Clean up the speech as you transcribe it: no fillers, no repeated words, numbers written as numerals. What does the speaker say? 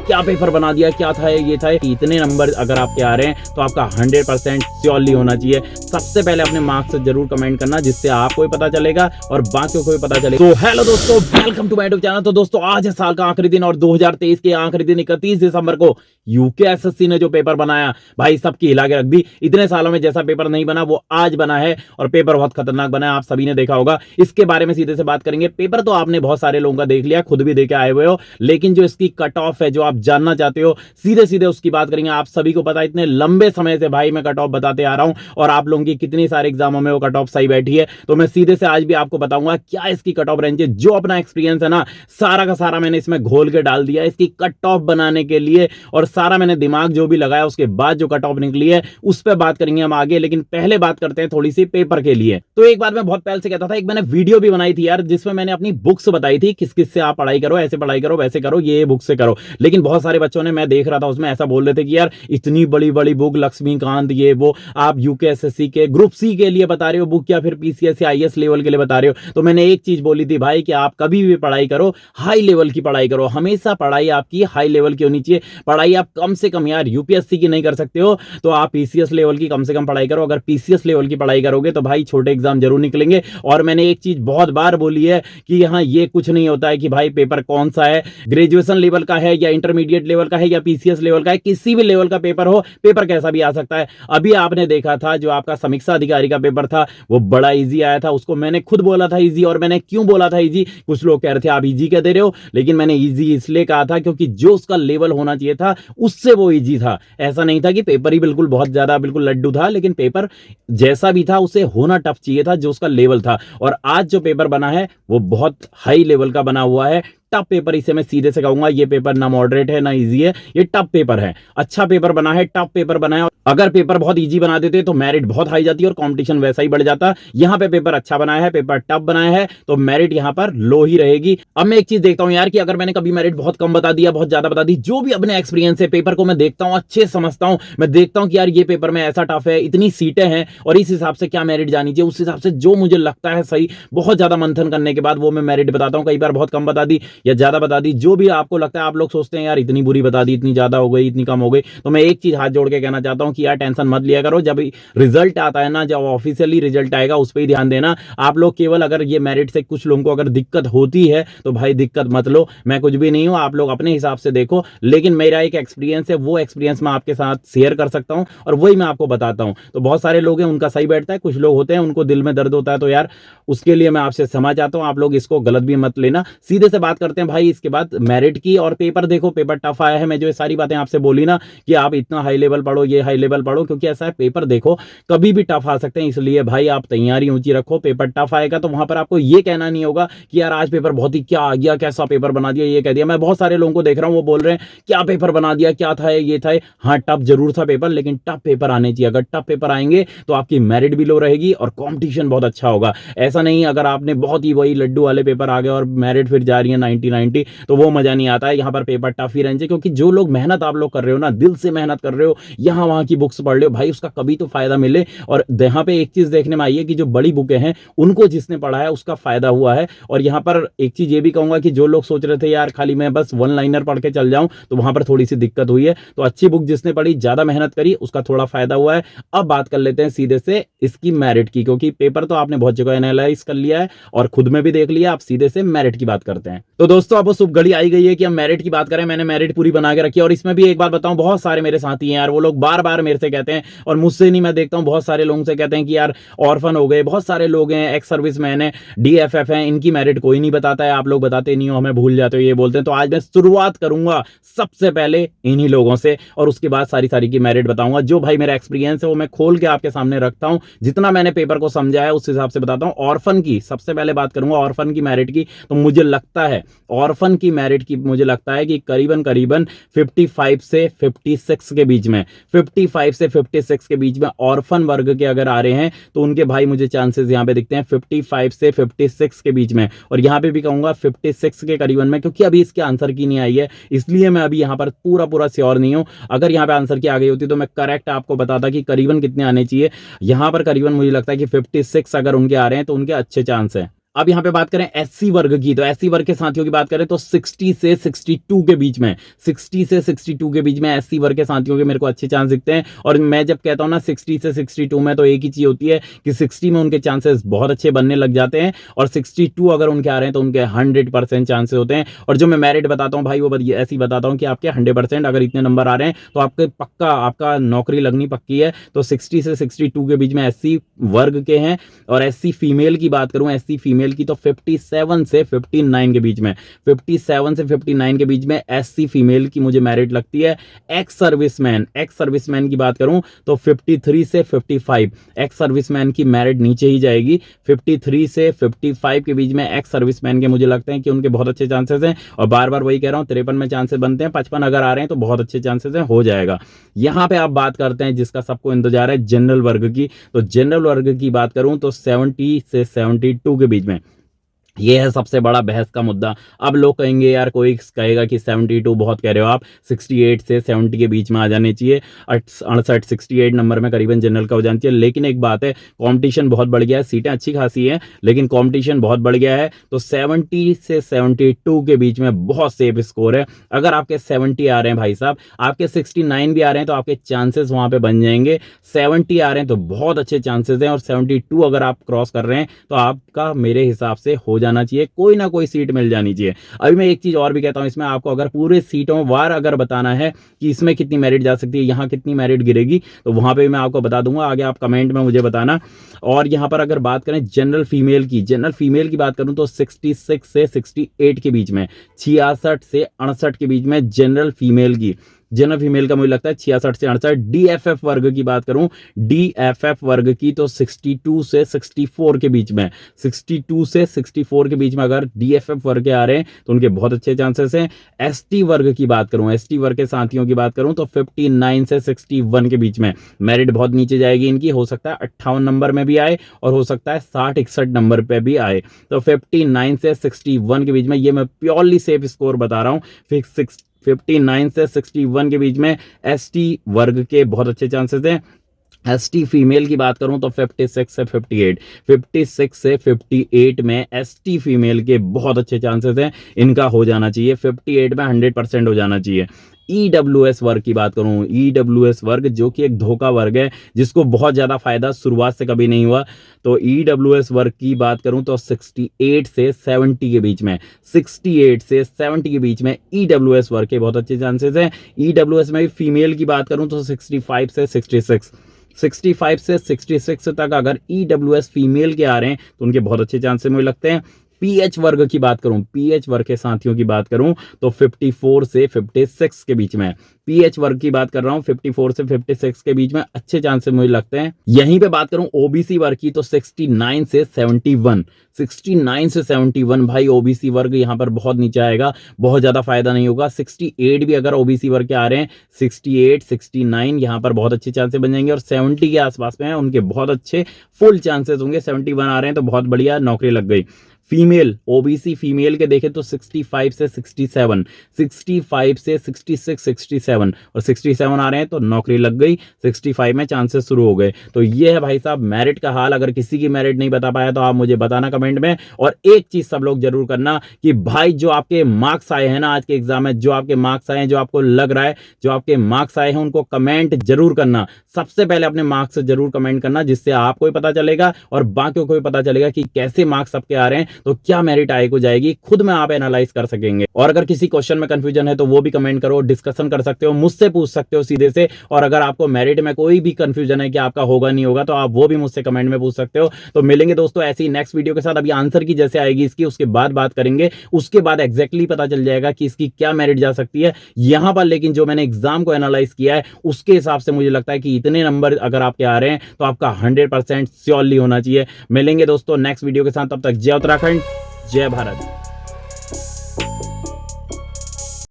क्या पेपर बना दिया, क्या था ये था। इतने नंबर अगर आपके आ रहे हैं तो आपका 100% श्योरली होना चाहिए। सबसे पहले अपने मार्क्स जरूर कमेंट करना, जिससे आपको भी पता चलेगा और बाकियों को भी पता चलेगा। तो हेलो दोस्तों, welcome to my YouTube channel. तो दोस्तों आज है साल का आखिरी दिन और 2023 के आखिरी दिन 31 दिसंबर को यूकेएसएससी ने जो पेपर बनाया भाई सबकी हिला के रख दी। इतने सालों में जैसा पेपर नहीं बना वो आज बना है और पेपर बहुत खतरनाक बना है, आप सभी ने देखा होगा। इसके बारे में सीधे से बात करेंगे। पेपर तो आपने बहुत सारे लोगों का देख लिया, खुद भी देखे आए हुए हो, लेकिन जो इसकी कट ऑफ है, जो आप जानना चाहते हो, सीधे सीधे उसकी बात करेंगे। आप सभी को पता है इतने लंबे समय से भाई मैं कट ऑफ बताते आ रहा हूं और आप लोगों की कितनी सारे एग्जामों में वो कट ऑफ सही बैठी है। तो मैं सीधे से आज भी आपको बताऊंगा क्या इसकी कट ऑफ रेंज है। जो अपना एक्सपीरियंस है ना सारा का सारा मैंने इसमें घोल के डाल दिया इसकी कट ऑफ बनाने के लिए, और सारा मैंने दिमाग जो भी लगाया उसके बाद जो कट ऑफ निकली है उस पर बात करेंगे हम आगे। लेकिन पहले बात करते हैं थोड़ी सी पेपर के लिए। तो एक बात मैं बहुत पहले से कहता था, एक मैंने वीडियो भी बनाई थी यार जिसमें मैंने अपनी बुक्स बताई थी, किस किस से आप पढ़ाई करो, ऐसे पढ़ाई करो, वैसे करो, ये बुक से करो। लेकिन बहुत सारे बच्चों ने, मैं देख रहा था उसमें ऐसा बोल रहे थे कि यार इतनी बड़ी बड़ी बुक लक्ष्मीकांत ये वो, आप यूकेएसएससी के ग्रुप सी के लिए बता रहे हो बुक या फिर पीसीएस या आईएएस लेवल के लिए बता रहे हो। तो मैंने एक चीज बोली थी भाई कि आप कभी भी पढ़ाई करो हाई लेवल की पढ़ाई करो, हमेशा पढ़ाई आपकी हाई लेवल की होनी चाहिए। पढ़ाई आप कम से कम यार यूपीएससी की नहीं कर सकते हो तो आप पीसीएस लेवल की कम से कम पढ़ाई करो। अगर पीसीएस लेवल की पढ़ाई करोगे तो भाई छोटे एग्जाम जरूर निकलेंगे। और मैंने एक चीज बहुत बार बोली है कि यहाँ ये कुछ नहीं होता है कि भाई पेपर कौन सा है, ग्रेजुएशन लेवल का है या इंटरमीडिएट लेवल का है या पीसीएस लेवल का है, किसी भी लेवल का पेपर हो, पेपर कैसा भी आ सकता है। अभी आपने देखा था जो आपका समीक्षा अधिकारी का पेपर था वो बड़ा इजी आया था, उसको मैंने खुद बोला था इजी। और मैंने क्यों बोला था इजी, कुछ लोग कह रहे थे आप इजी क्या दे रहे हो, लेकिन मैंने इजी इसलिए कहा था क्योंकि जो उसका लेवल होना चाहिए था उससे वो इजी था। ऐसा नहीं था कि पेपर ही बिल्कुल बहुत ज्यादा बिल्कुल लड्डू था, लेकिन पेपर जैसा भी था उसे होना टफ चाहिए था जो उसका लेवल था। और आज जो पेपर बना है वो बहुत हाई लेवल का बना हुआ है। टफ पेपर, इसे मैं सीधे से कहूंगा ये पेपर ना मॉडरेट है ना इजी है, ये टफ पेपर है। अच्छा पेपर बना है, टफ पेपर बना है। अगर पेपर बहुत इजी बना देते तो मेरिट बहुत हाई जाती और कंपटीशन वैसा ही बढ़ जाता। यहाँ पे पेपर अच्छा बनाया है, पेपर टफ बनाया है तो मेरिट यहाँ पर लो ही रहेगी। अब मैं एक चीज देखता हूँ यार कि अगर मैंने कभी मेरिट बहुत कम बता दिया, बहुत ज्यादा बता दी, जो भी अपने एक्सपीरियंस है पेपर को मैं देखता हूँ, अच्छे समझता हूँ, मैं देखता हूँ कि यार ये पेपर में ऐसा टफ है, इतनी सीटें हैं और इस हिसाब से क्या मेरिट जानी चाहिए, उस हिसाब से जो मुझे लगता है सही, बहुत ज्यादा मंथन करने के बाद वो मैं मेरिट बताता हूँ। कई बार बहुत कम बता दी या ज्यादा बता दी, जो भी आपको लगता है। आप लोग सोचते हैं यार इतनी बुरी बता दी, इतनी ज्यादा हो गई, इतनी कम हो गई, तो मैं एक चीज हाथ जोड़ के कहना चाहता हूं कि यार टेंशन मत लिया करो। जब रिजल्ट आता है ना, जब ऑफिशियली रिजल्ट आएगा उस पर ही ध्यान देना। आप लोग केवल अगर ये मेरिट से कुछ लोगों को अगर दिक्कत होती है तो भाई दिक्कत मत लो, मैं कुछ भी नहीं हूं, आप लोग अपने हिसाब से देखो। लेकिन मेरा एक एक्सपीरियंस है, वो एक्सपीरियंस मैं आपके साथ शेयर कर सकता हूं और वही मैं आपको बताता हूं। तो बहुत सारे लोग हैं उनका सही बैठता है, कुछ लोग होते हैं उनको दिल में दर्द होता है, तो यार उसके लिए मैं आपसे क्षमा चाहता हूं। आप लोग इसको गलत भी मत लेना। सीधे से बात करते हैं भाई इसके बाद मेरिट की। और पेपर देखो, पेपर टफ आया है। मैं जो ये सारी बातें आपसे बोली ना कि आप इतना हाई लेवल पढ़ो, ये हाई लेवल पढ़ो, क्योंकि ऐसा है पेपर देखो कभी भी टफ आ सकते हैं, इसलिए भाई आप तैयारी ऊंची रखो। पेपर टफ आएगा तो वहां पर आपको ये कहना नहीं होगा कि यार आज पेपर बहुत ही क्या आ गया, कैसा पेपर बना दिया, ये कह दिया। मैं बहुत सारे लोगों को देख रहा हूं वो बोल रहे हैं क्या पेपर बना दिया, क्या था ये था। हाँ टफ जरूर था पेपर, लेकिन टफ पेपर आने चाहिए। अगर टफ पेपर आएंगे तो आपकी मेरिट भी लो रहेगी और कॉम्पिटिशन बहुत अच्छा होगा। ऐसा नहीं अगर आपने बहुत ही वही लड्डू वाले पेपर आ गए और मेरिट फिर जा रही है 90-90, तो वो मजा नहीं आता है। यहाँ पर पेपर टफ ही रहने चाहिए, क्योंकि जो लोग मेहनत आप लोग कर रहे हो ना, दिल से मेहनत कर रहे हो, यहाँ वहां की बुक्स पढ़ रहे हो भाई, उसका कभी तो फायदा मिले। और यहाँ पे एक चीज देखने में आई है कि जो बड़ी बुकें हैं उनको जिसने पढ़ा है उसका फायदा हुआ है। और यहाँ पर एक चीज ये भी कहूंगा कि जो लोग सोच रहे थे यार खाली मैं बस वन लाइनर पढ़ के चल जाऊं, तो वहां पर थोड़ी सी दिक्कत हुई है। तो अच्छी बुक जिसने पढ़ी, ज्यादा मेहनत करी, उसका थोड़ा फायदा हुआ है। अब बात कर लेते हैं सीधे से इसकी मेरिट की, क्योंकि पेपर तो आपने बहुत जगह एनालाइज कर लिया है और खुद में भी देख लिया। आप सीधे से मेरिट की बात करते हैं। तो दोस्तों अब शुभ घड़ी आई गई है कि हम मेरिट की बात करें। मैंने मेरिट पूरी बना के रखी है। और इसमें भी एक बात बताऊं, बहुत सारे मेरे साथी हैं यार, वो लोग बार बार मेरे से कहते हैं, और मुझसे नहीं, मैं देखता हूं बहुत सारे लोगों से कहते हैं कि यार ऑर्फन हो गए, बहुत सारे लोग हैं, एक्स सर्विस मैन है, डीएफएफ है, इनकी मेरिट कोई नहीं बताता है, आप लोग बताते नहीं हो, हमें भूल जाते हो, ये बोलते हैं। तो आज मैं शुरुआत करूंगा सबसे पहले इन्हीं लोगों से और उसके बाद सारी की मेरिट बताऊंगा। जो भाई मेरा एक्सपीरियंस है वो मैं खोल के आपके सामने रखता हूं, जितना मैंने पेपर को समझा है उस हिसाब से बताता हूं। ऑर्फन की सबसे पहले बात करूंगा, ऑर्फन की मेरिट की। तो मुझे लगता है ऑर्फन की मेरिट की, मुझे लगता है कि करीबन 55 से 56 के बीच में, 55 से 56 के बीच में ऑर्फन वर्ग के अगर आ रहे हैं तो उनके भाई मुझे चांसेस यहां पे दिखते हैं 55 से 56 के बीच में। और यहां पे भी कहूंगा 56 के करीबन में, क्योंकि अभी इसके आंसर की नहीं आई है, इसलिए मैं अभी यहां पर पूरा श्योर नहीं हूं। अगर यहां पे आंसर की आ गई होती तो मैं करेक्ट आपको बताता कि करीबन कितने आने चाहिए। यहां पर करीबन मुझे लगता है कि 56 अगर उनके आ रहे हैं तो उनके अच्छे चांस है। अब यहाँ पे बात करें एससी वर्ग की, तो एससी वर्ग के साथियों की बात करें तो 60 से 62 के बीच में, 60 से 62 के बीच में एससी वर्ग के साथियों के मेरे को अच्छे चांस दिखते हैं। और मैं जब कहता हूं ना 60 से 62 में, तो एक ही चीज होती है कि 60 में उनके चांसेस बहुत अच्छे बनने लग जाते हैं और 62 अगर उनके आ रहे हैं तो उनके 100% चांसेस होते हैं। और जो मैं मेरिट बताता हूं भाई वो ऐसी बताता हूं कि आपके 100% अगर इतने नंबर आ रहे हैं तो आपके पक्का आपका नौकरी लगनी पक्की है। तो 60 से 62 के बीच में एससी वर्ग के हैं। और एससी फीमेल की बात करूं, एससी फीमेल की तो 57 से 59 के बीच में, 57 से 59 के बीच में एससी फीमेल की मुझे मेरिट लगती है। एक्स सर्विसमैन की बात करूं तो 53 से 55 एक्स सर्विसमैन की मेरिट नीचे ही जाएगी। 53 से 55 के बीच में एक्स सर्विसमैन के मुझे लगते हैं कि उनके बहुत अच्छे चांसेस हैं। और बार बार वही कह रहा हूं, 53 में चांसेस बनते हैं, 55 अगर आ रहे हैं तो बहुत अच्छे चांसेस हैं, हो जाएगा। यहां पे आप बात करते हैं जिसका सबको इंतजार है जनरल वर्ग की, तो जनरल वर्ग की बात करूं तो 70 से 72 के बीच में ये है सबसे बड़ा बहस का मुद्दा। अब लोग कहेंगे यार, कोई कहेगा कि 72 बहुत कह रहे हो आप, 68 से 70 के बीच में आ जाने चाहिए, 68 68 नंबर में करीबन जनरल का हो जाना चाहिए। लेकिन एक बात है, कंपटीशन बहुत बढ़ गया है, सीटें अच्छी खासी हैं लेकिन कंपटीशन बहुत बढ़ गया है। तो 70 से 72 के बीच में बहुत सेफ स्कोर है। अगर आपके 70 आ रहे हैं भाई साहब, आपके 69 भी आ रहे हैं तो आपके चांसेस वहां पे बन जाएंगे। 70 आ रहे हैं तो बहुत अच्छे चांसेस हैं और 72 अगर आप क्रॉस कर रहे हैं तो आपका मेरे हिसाब से हो जाना चाहिए, कोई ना कोई सीट मिल जानी चाहिए। अभी मैं एक चीज और भी कहता हूं, इसमें आपको अगर पूरे सीटों वार अगर बताना है कि इसमें कितनी मेरिट जा सकती है, यहां कितनी मेरिट गिरेगी, तो वहां पे मैं आपको बता दूंगा, आगे आप कमेंट में मुझे बताना। और यहां पर अगर बात करें जनरल फीमेल की बात करूं तो 66 से 68 के बीच में, 66 से 68 के बीच में जनरल फीमेल का मुझे लगता है 66 से 68। डीएफएफ वर्ग की बात करूं, डीएफएफ वर्ग की तो 62 से 64 के बीच में, 62 से 64 के बीच में अगर डीएफएफ वर्ग के आ रहे हैं तो उनके बहुत अच्छे चांसेस हैं। एसटी वर्ग की बात करूं, एसटी वर्ग के साथियों की बात करूं तो 59 से 61 के बीच में मेरिट बहुत नीचे जाएगी इनकी, हो सकता है 58 नंबर में भी आए और हो सकता है 60-61 नंबर पे भी आए। तो 59 से 61 के बीच में, ये मैं प्योरली सेफ स्कोर बता रहा हूं, 59 से 61 के बीच में एसटी वर्ग के बहुत अच्छे चांसेस हैं। एसटी फीमेल की बात करूं तो 56 से 58 में एसटी फीमेल के बहुत अच्छे चांसेस हैं, इनका हो जाना चाहिए, 58 में 100% हो जाना चाहिए। ईडब्ल्यूएस वर्ग की बात करूं, ईडब्ल्यूएस वर्ग जो कि एक धोखा वर्ग है जिसको बहुत ज्यादा फायदा शुरुआत से कभी नहीं हुआ, तो ईडब्ल्यूएस वर्ग की बात करूं तो 68 से 70 के बीच में, 68 से 70 के बीच में ईडब्ल्यूएस वर्ग के बहुत अच्छे चांसेस हैं। ईडब्ल्यूएस में भी फीमेल की बात करूं तो 65 से 66 तक अगर ईडब्ल्यूएस फीमेल के आ रहे हैं तो उनके बहुत अच्छे चांसेस मुझे लगते हैं। पीएच वर्ग की बात करूं, पीएच वर्ग के साथियों की बात करूं तो 54 से 56 के बीच में, पीएच वर्ग की बात कर रहा हूं, 54 से 56 के बीच में अच्छे चांसेस मुझे लगते हैं। यहीं पे बात करूं ओबीसी वर्ग की तो 69 से 71 भाई, ओबीसी वर्ग यहां पर बहुत नीचे आएगा, बहुत ज्यादा फायदा नहीं होगा। 68 भी अगर ओबीसी वर्ग के आ रहे हैं, 68 69 यहां पर बहुत अच्छे चांसेस बन जाएंगे और 70 के आसपास में है उनके बहुत अच्छे फुल चांसेस होंगे। 71 आ रहे हैं तो बहुत बढ़िया, नौकरी लग गई। फीमेल, ओबीसी फीमेल के देखें तो 65 से 67, 65 से 66 67 और 67 आ रहे हैं तो नौकरी लग गई, 65 में चांसेस शुरू हो गए। तो ये है भाई साहब मेरिट का हाल। अगर किसी की मेरिट नहीं बता पाया तो आप मुझे बताना कमेंट में। और एक चीज सब लोग जरूर करना कि भाई जो आपके मार्क्स आए हैं ना आज के एग्जाम में, जो आपके मार्क्स आए हैं, जो आपको लग रहा है जो आपके मार्क्स आए हैं उनको कमेंट जरूर करना। सबसे पहले अपने मार्क्स जरूर कमेंट करना, जिससे आपको भी पता चलेगा और बाकियों को भी पता चलेगा कि कैसे मार्क्स सबके आ रहे हैं, तो क्या मेरिट आए को जाएगी, खुद में आप एनालाइज कर सकेंगे। और अगर किसी क्वेश्चन में कंफ्यूजन है तो वो भी कमेंट करो, डिस्कशन कर सकते हो, मुझसे पूछ सकते हो सीधे से। और अगर आपको मेरिट में कोई भी कंफ्यूजन है कि आपका होगा नहीं होगा तो आप वो भी मुझसे कमेंट में पूछ सकते हो। तो मिलेंगे दोस्तों ऐसी नेक्स्ट वीडियो के साथ। अभी आंसर की जैसे आएगी इसकी, उसके बाद बात करेंगे, उसके बाद एग्जैक्टली पता चल जाएगा कि इसकी क्या मेरिट जा सकती है यहां पर। लेकिन जो मैंने एग्जाम को एनालाइज किया है उसके हिसाब से मुझे लगता है कि इतने नंबर अगर आपके आ रहे हैं तो आपका 100% श्योरली होना चाहिए। मिलेंगे दोस्तों नेक्स्ट वीडियो के साथ, तब तक जय उत्तराखंड, जय भारत।